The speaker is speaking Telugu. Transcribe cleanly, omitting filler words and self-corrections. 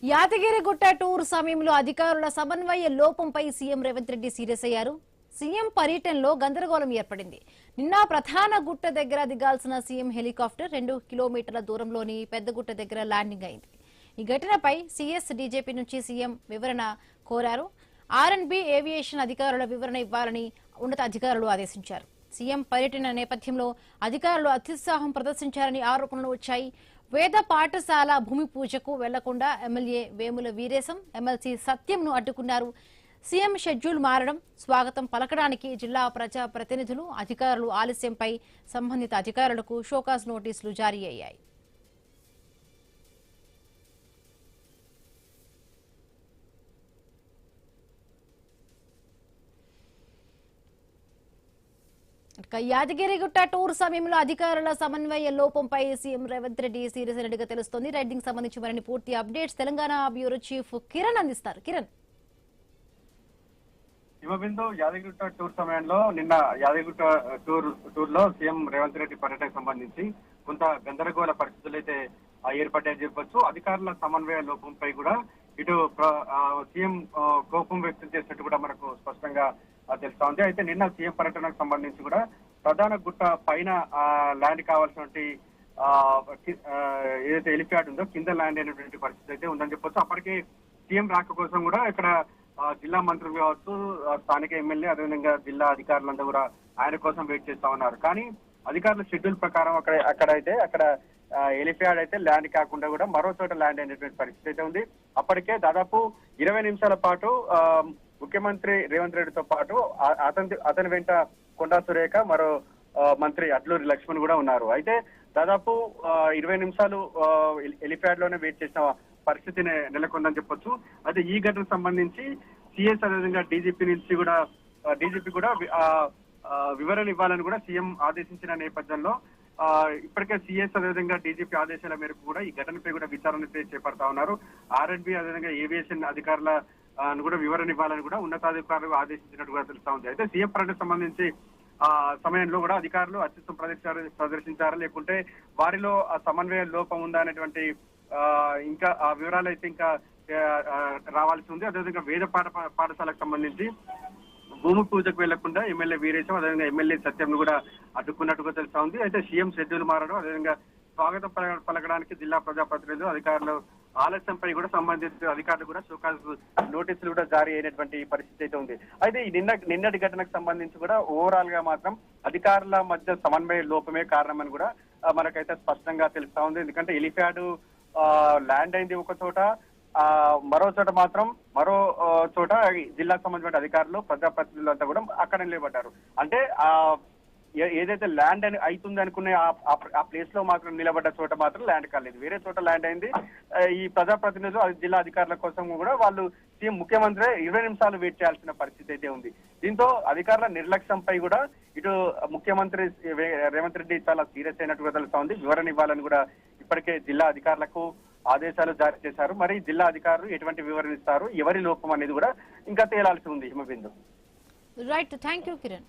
యాదగిరిగుట్ట టూర్ సమయంలో అధికారుల సమన్వయ లోపంపై సీఎం రేవంత్ రెడ్డి సీరియస్ అయ్యారు. సీఎం పర్యటనలో గందరగోళం ఏర్పడింది. నిన్న ప్రధాన గుట్ట దగ్గర దిగాల్సిన సీఎం హెలికాప్టర్ 2 కిలోమీటర్ల దూరంలోని పెద్దగుట్ట దగ్గర ల్యాండింగ్ అయింది. ఈ ఘటనపై సీఎస్ డీజీపీ నుంచి సీఎం వివరణ కోరారు. ఆర్ఎండ్బీ ఏవియేషన్ అధికారుల వివరణ ఇవ్వాలని ఉన్నత అధికారులు ఆదేశించారు. సీఎం పర్యటన నేపథ్యంలో అధికారులు అత్యుత్సాహం ప్రదర్శించారని ఆరోపణలు వచ్చాయి. వేద పాఠశాల భూమి పూజకు వెళ్లకుండా ఎమ్మెల్యే వేముల వీరేశం, ఎమ్మెల్సీ సత్యంను అడ్డుకున్నారు. సీఎం షెడ్యూల్ మారడం, స్వాగతం పలకడానికి జిల్లా ప్రజా ప్రతినిధులు, అధికారులు ఆలస్యంపై సంబంధిత అధికారులకు షోకాజ్ నోటీసులు జారీ అయ్యాయి. యాదగిరిగుట్ట టూర్ సమయంలో అధికారుల సమన్వయ లోపంపై సీఎం రేవంత్ రెడ్డి సీరియస్ అయినట్టుగా తెలుస్తోంది. రైడింగ్ సంబంధించి మరిన్ని పూర్తి updates Telangana bureau chief Kiran అందిస్తారు. కిరణ్, హిమబిందు యాదగిరిగుట్ట టూర్ సమయంలో నిన్న యాదగిరిగుట్ట టూర్ లో సీఎం రేవంత్ రెడ్డి పర్యటనకు సంబంధించి కొంత గందరగోళ పరిస్థితులు అయితే ఏర్పడ్డాయని చెప్పొచ్చు. అధికారుల సమన్వయ లోపంపై కూడా ఇటు సీఎం కోపం వ్యక్తం చేసినట్టు కూడా మనకు స్పష్టంగా తెలుస్తా ఉంది. అయితే నిన్న సీఎం పర్యటనకు సంబంధించి కూడా ప్రధాన గుట్ట పైన ల్యాండ్ కావాల్సినటువంటి ఏదైతే హెలిప్యాడ్ ఉందో కింద ల్యాండ్ అయినటువంటి పరిస్థితి అయితే ఉందని చెప్పొచ్చు. అప్పటికే సీఎం రాక కోసం కూడా ఇక్కడ జిల్లా మంత్రులు కావచ్చు, స్థానిక ఎమ్మెల్యే, అదేవిధంగా జిల్లా అధికారులంతా కూడా ఆయన కోసం వెయిట్ చేస్తా ఉన్నారు. కానీ అధికారుల షెడ్యూల్ ప్రకారం అక్కడ హెలిప్యాడ్ అయితే ల్యాండ్ కాకుండా కూడా మరో చోట ల్యాండ్ అయినటువంటి పరిస్థితి అయితే ఉంది. అప్పటికే దాదాపు 20 నిమిషాల పాటు ముఖ్యమంత్రి రేవంత్ రెడ్డితో పాటు అతని వెంట కొండా సురేఖ, మరో మంత్రి అడ్లూరి లక్ష్మణ్ కూడా ఉన్నారు. అయితే దాదాపు 20 నిమిషాలు హెలిప్యాడ్ లోనే వెయిట్ చేసిన పరిస్థితి నెలకొందని చెప్పొచ్చు. అయితే ఈ ఘటనకు సంబంధించి సిఎస్ అదేవిధంగా డీజీపీ కూడా వివరణ ఇవ్వాలని కూడా సీఎం ఆదేశించిన నేపథ్యంలో ఇప్పటికే సిఎస్ అదేవిధంగా డీజీపీ ఆదేశాల మేరకు కూడా ఈ ఘటనపై కూడా విచారణ చేపడతా ఉన్నారు. ఆర్ఎండ్బీ అదేవిధంగా ఏవియేషన్ అధికారుల కూడా వివరణ ఇవ్వాలని కూడా ఉన్నతాధికారులు ఆదేశించినట్టు కూడా తెలుస్తా ఉంది. అయితే సీఎం పర్యటనకు సంబంధించి సమయంలో కూడా అధికారులు అత్యుత్తమ ప్రదర్శించారా, లేకుంటే వారిలో ఆ సమన్వయ లోపం ఉందా అనేటువంటి ఇంకా ఆ వివరాలు అయితే ఇంకా రావాల్సి ఉంది. అదేవిధంగా వేద పాఠశాలకు సంబంధించి భూమి పూజకు వెళ్లకుండా ఎమ్మెల్యే వీరేశం, అదేవిధంగా ఎమ్మెల్యే సత్యం కూడా అడ్డుకున్నట్టుగా తెలుస్తా ఉంది. అయితే సీఎం షెడ్యూల్ మారడం, అదేవిధంగా స్వాగతం పలకడానికి జిల్లా ప్రజాప్రతినిధులు, అధికారులు ఆలస్యంపై కూడా సంబంధిత అధికారులు కూడా షోకాజ్ నోటీసులు కూడా జారీ అయినటువంటి పరిస్థితి అయితే ఉంది. అయితే ఈ నిన్నటి ఘటనకు సంబంధించి కూడా ఓవరాల్ గా మాత్రం అధికారుల మధ్య సమన్వయ లోపమే కారణమని కూడా మనకైతే స్పష్టంగా తెలుస్తా ఉంది. ఎందుకంటే హెలిప్యాడ్ ల్యాండ్ అయింది ఒక చోట, మరో చోట మాత్రం మరో చోట జిల్లాకు సంబంధించిన అధికారులు, ప్రజాప్రతినిధులు అంతా కూడా అక్కడ నిలబడ్డారు. అంటే ఏదైతే ల్యాండ్ అని అవుతుంది అనుకునే ఆ ప్లేస్ లో మాత్రం నిలబడ్డ చోట మాత్రం ల్యాండ్ కాలేదు, వేరే చోట ల్యాండ్ అయింది. ఈ ప్రజాప్రతినిధులు జిల్లా అధికారుల కోసం కూడా వాళ్ళు సీఎం ముఖ్యమంత్రి 20 నిమిషాలు వెయిట్ చేయాల్సిన పరిస్థితి అయితే ఉంది. దీంతో అధికారుల నిర్లక్ష్యంపై కూడా ఇటు ముఖ్యమంత్రి రేవంత్ రెడ్డి చాలా సీరియస్ అయినట్టుగా తెలుస్తా ఉంది. వివరణ ఇవ్వాలని కూడా ఇప్పటికే జిల్లా అధికారులకు ఆదేశాలు జారీ చేశారు. మరి జిల్లా అధికారులు ఎటువంటి వివరణ ఇస్తారు, ఎవరి లోపం అనేది కూడా ఇంకా తేలాల్సి ఉంది. Himabindu. Right, thank you Kiran.